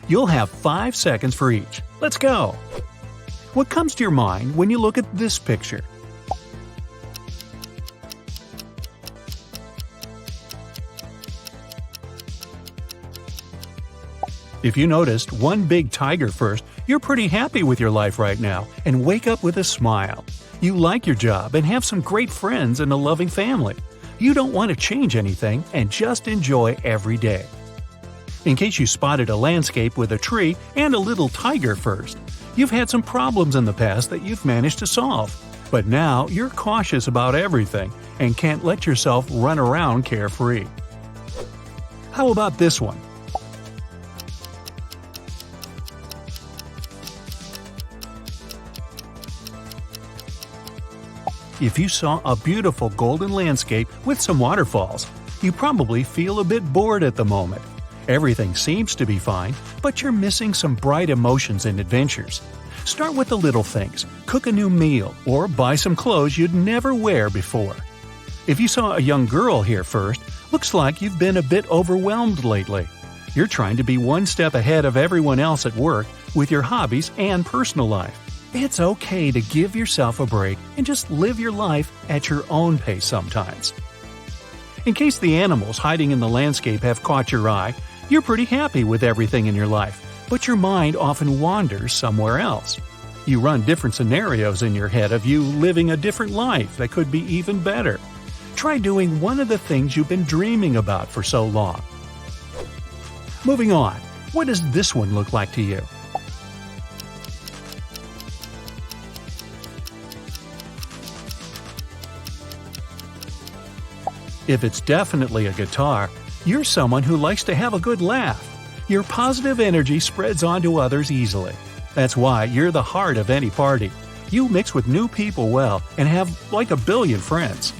You'll have 5 seconds for each. Let's go! What comes to your mind when you look at this picture? If you noticed one big tiger first, you're pretty happy with your life right now and wake up with a smile. You like your job and have some great friends and a loving family. You don't want to change anything and just enjoy every day. In case you spotted a landscape with a tree and a little tiger first, you've had some problems in the past that you've managed to solve. But now you're cautious about everything and can't let yourself run around carefree. How about this one? If you saw a beautiful golden landscape with some waterfalls, you probably feel a bit bored at the moment. Everything seems to be fine, but you're missing some bright emotions and adventures. Start with the little things, cook a new meal, or buy some clothes you'd never wear before. If you saw a young girl here first, looks like you've been a bit overwhelmed lately. You're trying to be one step ahead of everyone else at work with your hobbies and personal life. It's okay to give yourself a break and just live your life at your own pace sometimes. In case the animals hiding in the landscape have caught your eye, you're pretty happy with everything in your life, but your mind often wanders somewhere else. You run different scenarios in your head of you living a different life that could be even better. Try doing one of the things you've been dreaming about for so long. Moving on, what does this one look like to you? If it's definitely a guitar, you're someone who likes to have a good laugh. Your positive energy spreads onto others easily. That's why you're the heart of any party. You mix with new people well and have like a billion friends.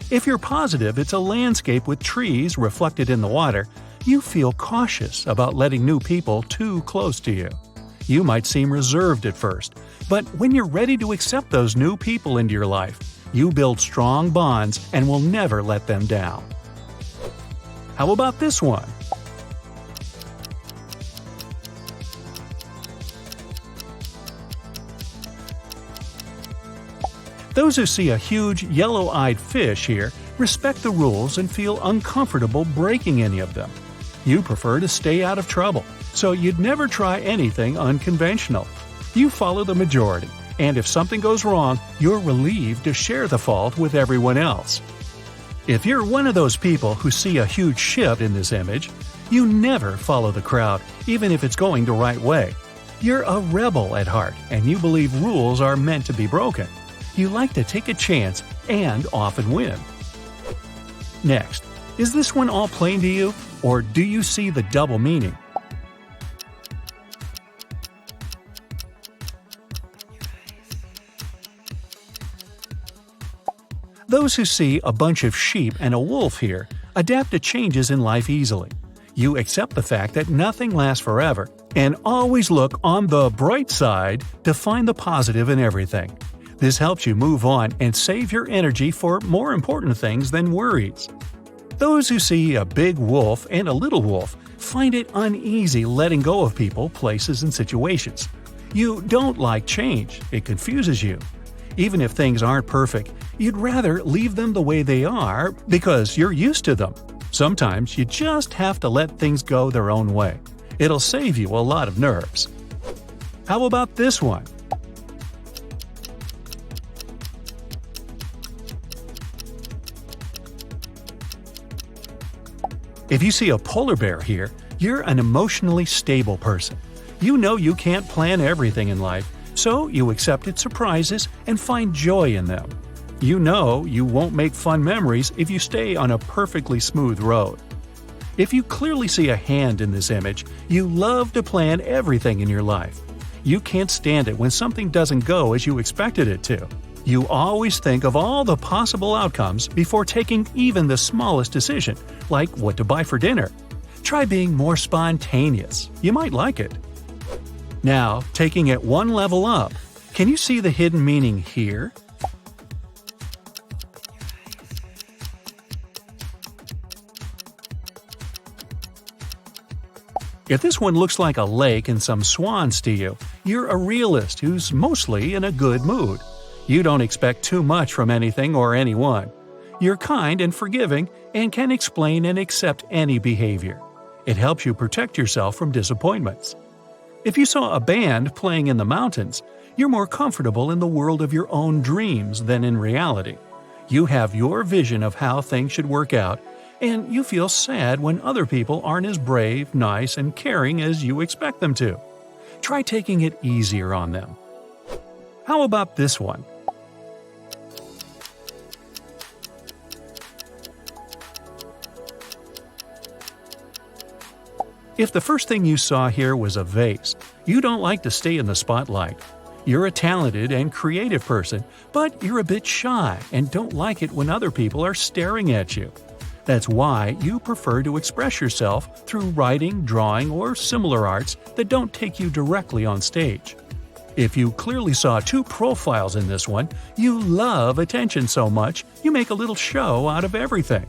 If you're positive it's a landscape with trees reflected in the water, you feel cautious about letting new people too close to you. You might seem reserved at first, but when you're ready to accept those new people into your life, you build strong bonds and will never let them down. How about this one? Those who see a huge yellow-eyed fish here respect the rules and feel uncomfortable breaking any of them. You prefer to stay out of trouble, so you'd never try anything unconventional. You follow the majority. And if something goes wrong, you're relieved to share the fault with everyone else. If you're one of those people who see a huge shift in this image, you never follow the crowd, even if it's going the right way. You're a rebel at heart, and you believe rules are meant to be broken. You like to take a chance and often win. Next, is this one all plain to you, or do you see the double meaning? Those who see a bunch of sheep and a wolf here adapt to changes in life easily. You accept the fact that nothing lasts forever and always look on the bright side to find the positive in everything. This helps you move on and save your energy for more important things than worries. Those who see a big wolf and a little wolf find it uneasy letting go of people, places, and situations. You don't like change, it confuses you. Even if things aren't perfect, you'd rather leave them the way they are because you're used to them. Sometimes you just have to let things go their own way. It'll save you a lot of nerves. How about this one? If you see a polar bear here, you're an emotionally stable person. You know you can't plan everything in life, so you accept surprises and find joy in them. You know you won't make fun memories if you stay on a perfectly smooth road. If you clearly see a hand in this image, you love to plan everything in your life. You can't stand it when something doesn't go as you expected it to. You always think of all the possible outcomes before taking even the smallest decision, like what to buy for dinner. Try being more spontaneous. You might like it. Now, taking it one level up, can you see the hidden meaning here? If this one looks like a lake and some swans to you, you're a realist who's mostly in a good mood. You don't expect too much from anything or anyone. You're kind and forgiving and can explain and accept any behavior. It helps you protect yourself from disappointments. If you saw a band playing in the mountains, you're more comfortable in the world of your own dreams than in reality. You have your vision of how things should work out, and you feel sad when other people aren't as brave, nice, and caring as you expect them to. Try taking it easier on them. How about this one? If the first thing you saw here was a vase, you don't like to stay in the spotlight. You're a talented and creative person, but you're a bit shy and don't like it when other people are staring at you. That's why you prefer to express yourself through writing, drawing, or similar arts that don't take you directly on stage. If you clearly saw two profiles in this one, you love attention so much you make a little show out of everything.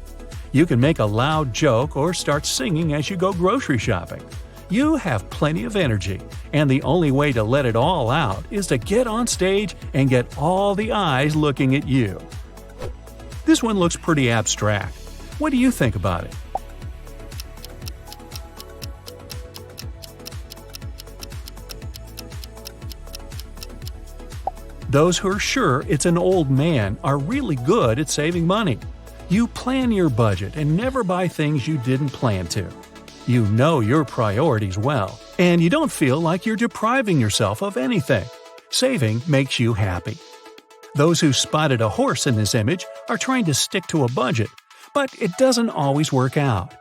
You can make a loud joke or start singing as you go grocery shopping. You have plenty of energy, and the only way to let it all out is to get on stage and get all the eyes looking at you. This one looks pretty abstract. What do you think about it? Those who are sure it's an old man are really good at saving money. You plan your budget and never buy things you didn't plan to. You know your priorities well, and you don't feel like you're depriving yourself of anything. Saving makes you happy. Those who spotted a horse in this image are trying to stick to a budget, but it doesn't always work out.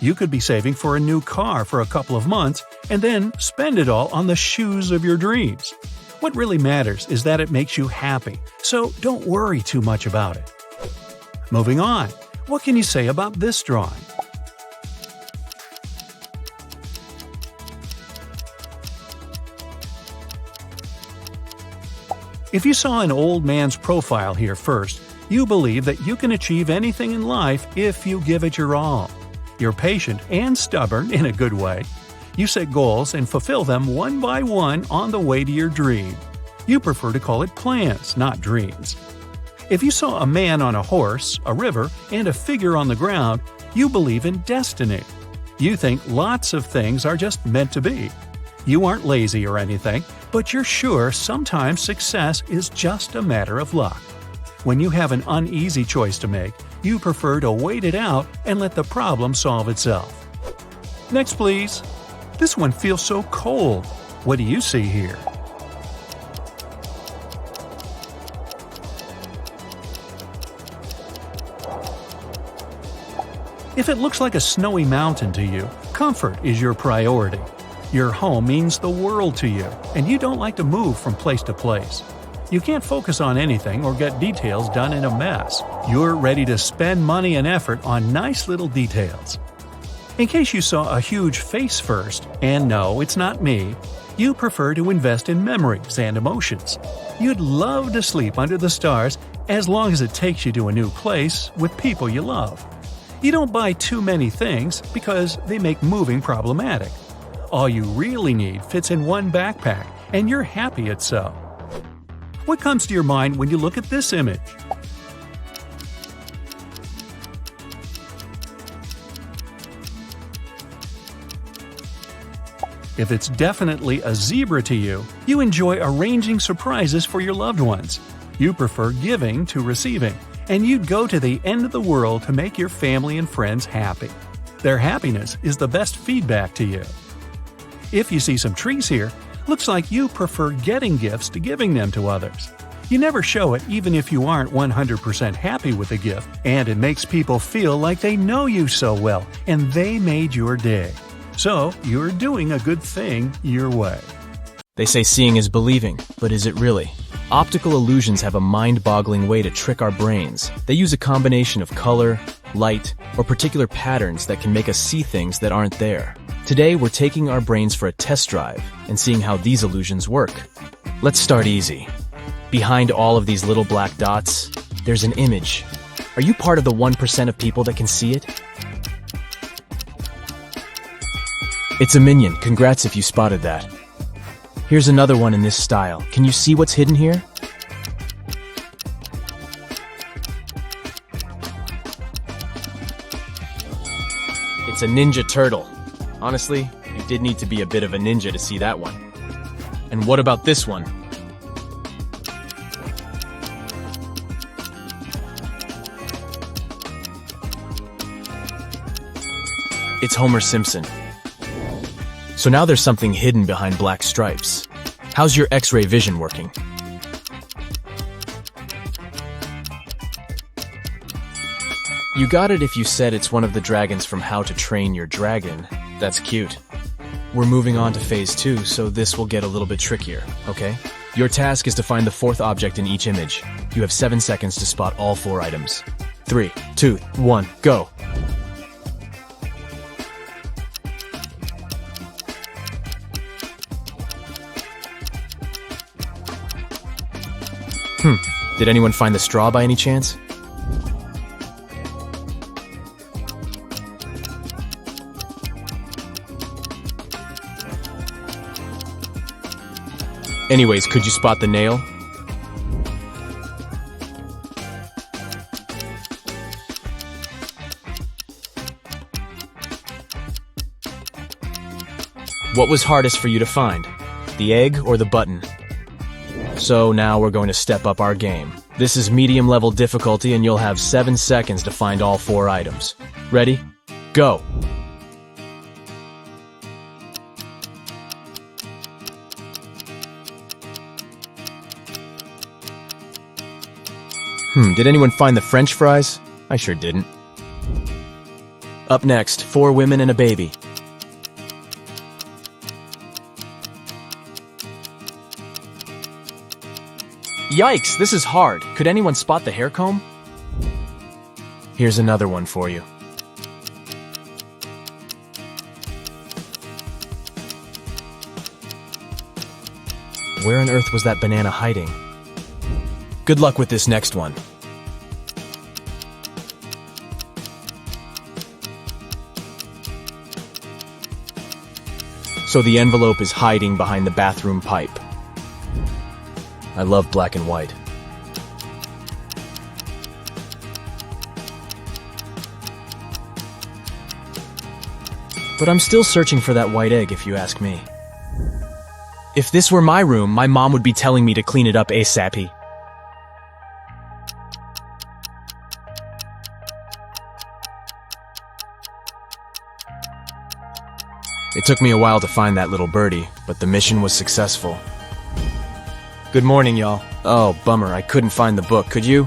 You could be saving for a new car for a couple of months and then spend it all on the shoes of your dreams. What really matters is that it makes you happy, so don't worry too much about it. Moving on, what can you say about this drawing? If you saw an old man's profile here first, you believe that you can achieve anything in life if you give it your all. You're patient and stubborn in a good way. You set goals and fulfill them one by one on the way to your dream. You prefer to call it plans, not dreams. If you saw a man on a horse, a river, and a figure on the ground, you believe in destiny. You think lots of things are just meant to be. You aren't lazy or anything, but you're sure sometimes success is just a matter of luck. When you have an uneasy choice to make, you prefer to wait it out and let the problem solve itself. Next, please. This one feels so cold. What do you see here? If it looks like a snowy mountain to you, comfort is your priority. Your home means the world to you, and you don't like to move from place to place. You can't focus on anything or get details done in a mess. You're ready to spend money and effort on nice little details. In case you saw a huge face first, and no, it's not me, you prefer to invest in memories and emotions. You'd love to sleep under the stars as long as it takes you to a new place with people you love. You don't buy too many things because they make moving problematic. All you really need fits in one backpack, and you're happy it's so. What comes to your mind when you look at this image? If it's definitely a zebra to you, you enjoy arranging surprises for your loved ones. You prefer giving to receiving, and you'd go to the end of the world to make your family and friends happy. Their happiness is the best feedback to you. If you see some trees here, looks like you prefer getting gifts to giving them to others. You never show it even if you aren't 100% happy with the gift, and it makes people feel like they know you so well and they made your day. So, you're doing a good thing your way. They say seeing is believing, but is it really? Optical illusions have a mind-boggling way to trick our brains. They use a combination of color, light, or particular patterns that can make us see things that aren't there. Today, we're taking our brains for a test drive and seeing how these illusions work. Let's start easy. Behind all of these little black dots, there's an image. Are you part of the 1% of people that can see it? It's a minion. Congrats if you spotted that. Here's another one in this style. Can you see what's hidden here? It's a ninja turtle. Honestly, you did need to be a bit of a ninja to see that one. And what about this one? It's Homer Simpson. So now there's something hidden behind black stripes. How's your X-ray vision working? You got it if you said it's one of the dragons from How to Train Your Dragon. That's cute. We're moving on to phase 2, so this will get a little bit trickier, okay? Your task is to find the fourth object in each image. You have 7 seconds to spot all 4 items. 3, 2, 1, go! Did anyone find the straw by any chance? Anyways, could you spot the nail? What was hardest for you to find? The egg or the button? So now we're going to step up our game. This is medium level difficulty and you'll have 7 seconds to find all 4 items. Ready? Go! Did anyone find the French fries? I sure didn't. Up next, 4 women and a baby. Yikes, this is hard. Could anyone spot the hair comb? Here's another one for you. Where on earth was that banana hiding? Good luck with this next one. So the envelope is hiding behind the bathroom pipe. I love black and white. But I'm still searching for that white egg, if you ask me. If this were my room, my mom would be telling me to clean it up ASAP. It took me a while to find that little birdie, but the mission was successful. Good morning, y'all. Oh, bummer, I couldn't find the book. Could you?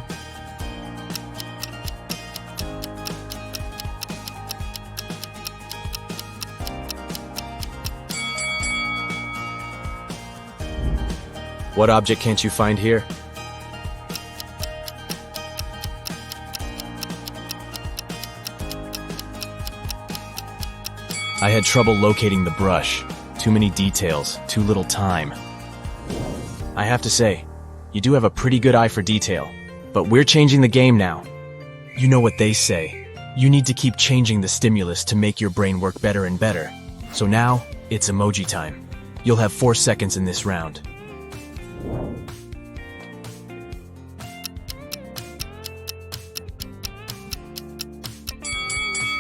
What object can't you find here? I had trouble locating the brush. Too many details, too little time. I have to say, you do have a pretty good eye for detail, but we're changing the game now. You know what they say. You need to keep changing the stimulus to make your brain work better and better. So now, it's emoji time. You'll have 4 seconds in this round.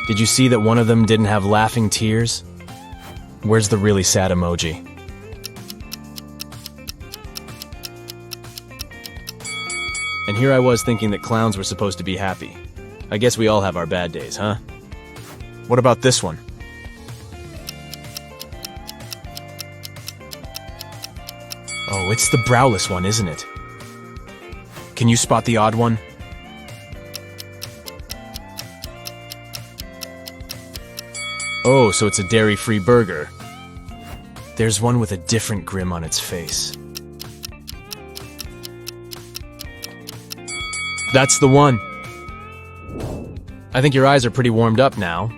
Did you see that one of them didn't have laughing tears? Where's the really sad emoji? And here I was thinking that clowns were supposed to be happy. I guess we all have our bad days, huh? What about this one? Oh, it's the browless one, isn't it? Can you spot the odd one? Oh, so it's a dairy-free burger. There's one with a different grin on its face. That's the one. I think your eyes are pretty warmed up now.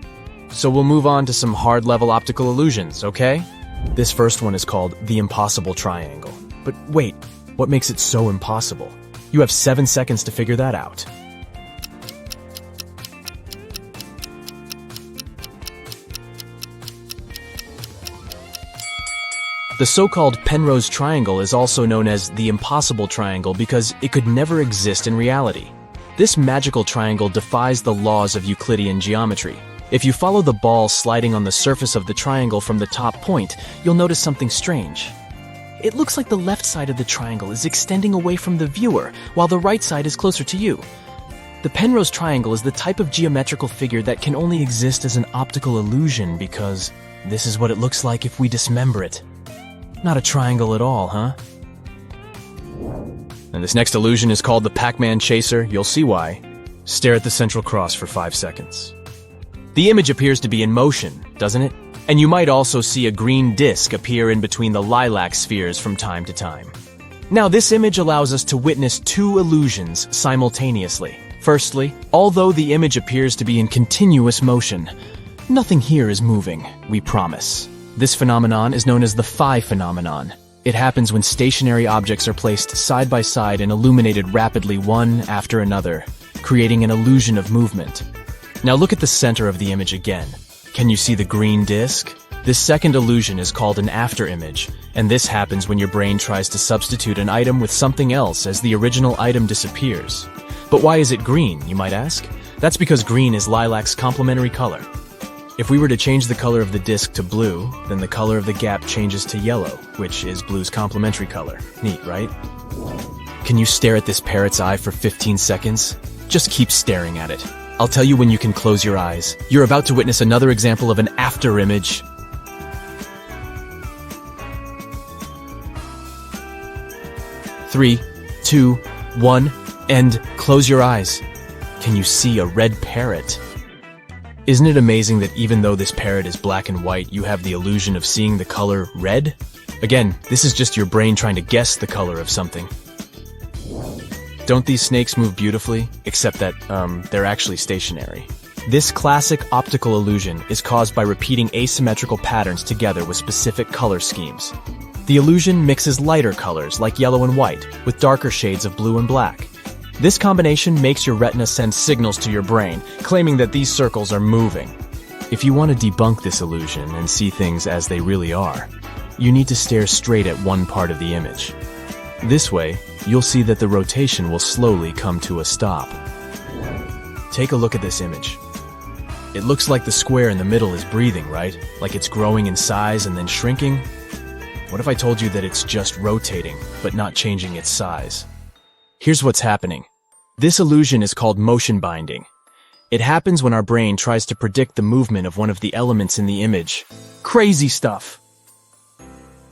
So we'll move on to some hard-level optical illusions, okay? This first one is called the impossible triangle. But wait, what makes it so impossible? You have 7 seconds to figure that out. The so-called Penrose triangle is also known as the impossible triangle because it could never exist in reality. This magical triangle defies the laws of Euclidean geometry. If you follow the ball sliding on the surface of the triangle from the top point, you'll notice something strange. It looks like the left side of the triangle is extending away from the viewer, while the right side is closer to you. The Penrose triangle is the type of geometrical figure that can only exist as an optical illusion because this is what it looks like if we dismember it. Not a triangle at all, huh? And this next illusion is called the Pac-Man Chaser. You'll see why. Stare at the central cross for 5 seconds. The image appears to be in motion, doesn't it? And you might also see a green disc appear in between the lilac spheres from time to time. Now, this image allows us to witness 2 illusions simultaneously. Firstly, although the image appears to be in continuous motion, nothing here is moving, we promise. This phenomenon is known as the defy phenomenon. It happens when stationary objects are placed side by side and illuminated rapidly one after another, creating an illusion of movement. Now look at the center of the image again. Can you see the green disc? This second illusion is called an after image, and this happens when your brain tries to substitute an item with something else as the original item disappears. But why is it green, you might ask? That's because green is lilac's complementary color. If we were to change the color of the disc to blue, then the color of the gap changes to yellow, which is blue's complementary color. Neat, right? Can you stare at this parrot's eye for 15 seconds? Just keep staring at it. I'll tell you when you can close your eyes. You're about to witness another example of an after image. Three, two, one, and close your eyes. Can you see a red parrot? Isn't it amazing that even though this parrot is black and white, you have the illusion of seeing the color red? Again, this is just your brain trying to guess the color of something. Don't these snakes move beautifully? Except that, they're actually stationary. This classic optical illusion is caused by repeating asymmetrical patterns together with specific color schemes. The illusion mixes lighter colors like yellow and white with darker shades of blue and black. This combination makes your retina send signals to your brain, claiming that these circles are moving. If you want to debunk this illusion and see things as they really are, you need to stare straight at one part of the image. This way, you'll see that the rotation will slowly come to a stop. Take a look at this image. It looks like the square in the middle is breathing, right? Like it's growing in size and then shrinking? What if I told you that it's just rotating, but not changing its size? Here's what's happening. This illusion is called motion binding. It happens when our brain tries to predict the movement of one of the elements in the image. Crazy stuff!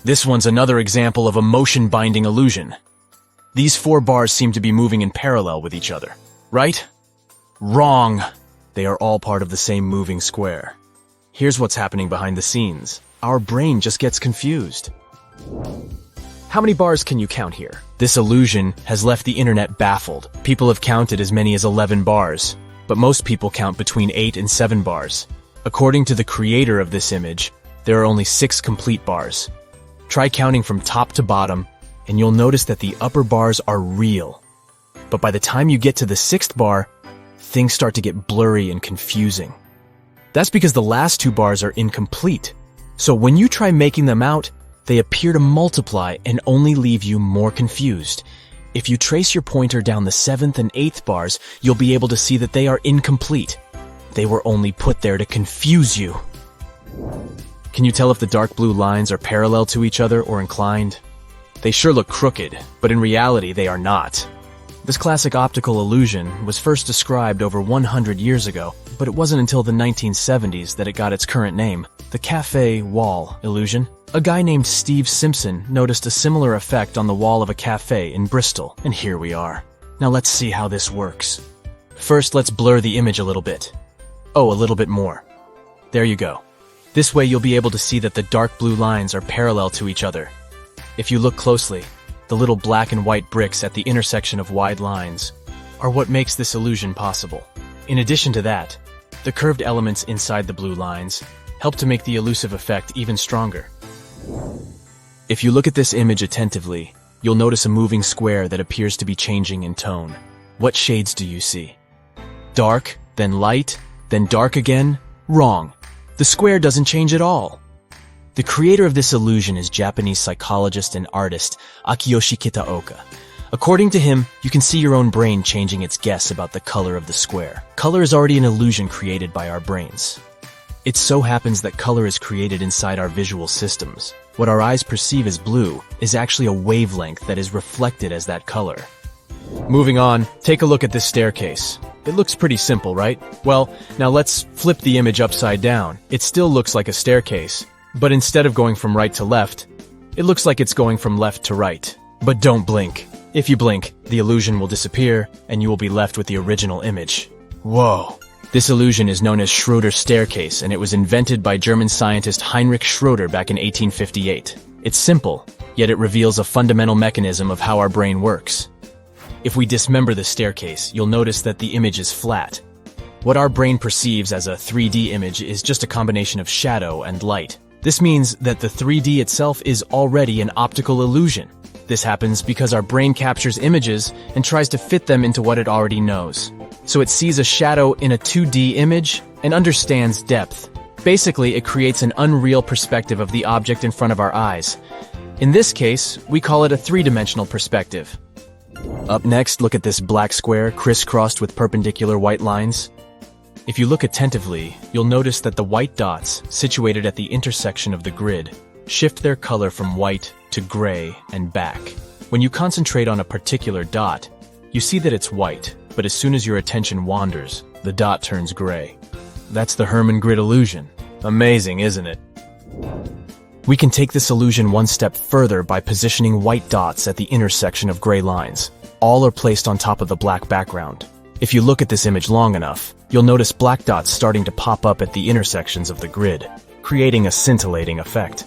This one's another example of a motion binding illusion. These 4 bars seem to be moving in parallel with each other, right? Wrong! They are all part of the same moving square. Here's what's happening behind the scenes. Our brain just gets confused. How many bars can you count here? This illusion has left the internet baffled. People have counted as many as 11 bars, but most people count between 8 and 7 bars. According to the creator of this image, there are only 6 complete bars. Try counting from top to bottom, and you'll notice that the upper bars are real. But by the time you get to the 6th bar, things start to get blurry and confusing. That's because the last 2 bars are incomplete. So when you try making them out, they appear to multiply and only leave you more confused. If you trace your pointer down the 7th and 8th bars, you'll be able to see that they are incomplete. They were only put there to confuse you. Can you tell if the dark blue lines are parallel to each other or inclined? They sure look crooked, but in reality they are not. This classic optical illusion was first described over 100 years ago, but it wasn't until the 1970s that it got its current name, the cafe wall illusion. A guy named Steve Simpson noticed a similar effect on the wall of a cafe in Bristol, and here we are. Now let's see how this works. First, let's blur the image a little bit. Oh, a little bit more. There you go. This way you'll be able to see that the dark blue lines are parallel to each other. If you look closely, the little black and white bricks at the intersection of wide lines are what makes this illusion possible. In addition to that, the curved elements inside the blue lines help to make the elusive effect even stronger. If you look at this image attentively, you'll notice a moving square that appears to be changing in tone. What shades do you see? Dark, then light, then dark again? Wrong. The square doesn't change at all. The creator of this illusion is Japanese psychologist and artist Akiyoshi Kitaoka. According to him, you can see your own brain changing its guess about the color of the square. Color is already an illusion created by our brains. It so happens that color is created inside our visual systems. What our eyes perceive as blue is actually a wavelength that is reflected as that color. Moving on, take a look at this staircase. It looks pretty simple, right? Well, now let's flip the image upside down. It still looks like a staircase, but instead of going from right to left, it looks like it's going from left to right. But don't blink. If you blink, the illusion will disappear, and you will be left with the original image. Whoa. This illusion is known as Schroeder's staircase, and it was invented by German scientist Heinrich Schroeder back in 1858. It's simple, yet it reveals a fundamental mechanism of how our brain works. If we dismember the staircase, you'll notice that the image is flat. What our brain perceives as a 3D image is just a combination of shadow and light. This means that the 3D itself is already an optical illusion. This happens because our brain captures images and tries to fit them into what it already knows. So it sees a shadow in a 2D image and understands depth. Basically, it creates an unreal perspective of the object in front of our eyes. In this case, we call it a three-dimensional perspective. Up next, look at this black square crisscrossed with perpendicular white lines. If you look attentively, you'll notice that the white dots, situated at the intersection of the grid, shift their color from white to gray and back. When you concentrate on a particular dot, you see that it's white, but as soon as your attention wanders, the dot turns gray. That's the Hermann grid illusion. Amazing, isn't it? We can take this illusion one step further by positioning white dots at the intersection of gray lines. All are placed on top of the black background. If you look at this image long enough, you'll notice black dots starting to pop up at the intersections of the grid, creating a scintillating effect.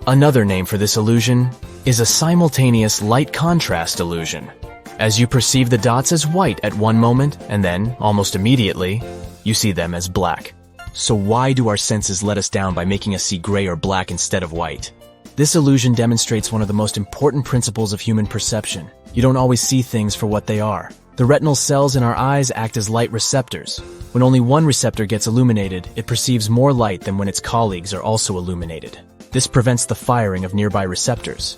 Another name for this illusion is a simultaneous light contrast illusion. As you perceive the dots as white at one moment, and then, almost immediately, you see them as black. So why do our senses let us down by making us see gray or black instead of white? This illusion demonstrates one of the most important principles of human perception. You don't always see things for what they are. The retinal cells in our eyes act as light receptors. When only one receptor gets illuminated, it perceives more light than when its colleagues are also illuminated. This prevents the firing of nearby receptors.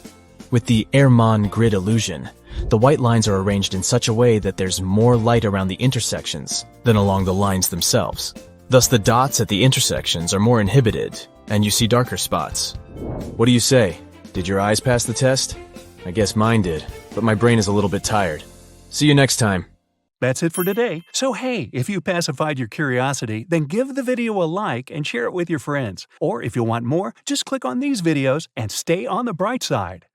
With the Hermann grid illusion, the white lines are arranged in such a way that there's more light around the intersections than along the lines themselves. Thus, the dots at the intersections are more inhibited, and you see darker spots. What do you say? Did your eyes pass the test? I guess mine did, but my brain is a little bit tired. See you next time. That's it for today. So hey, if you pacified your curiosity, then give the video a like and share it with your friends. Or if you want more, just click on these videos and stay on the bright side.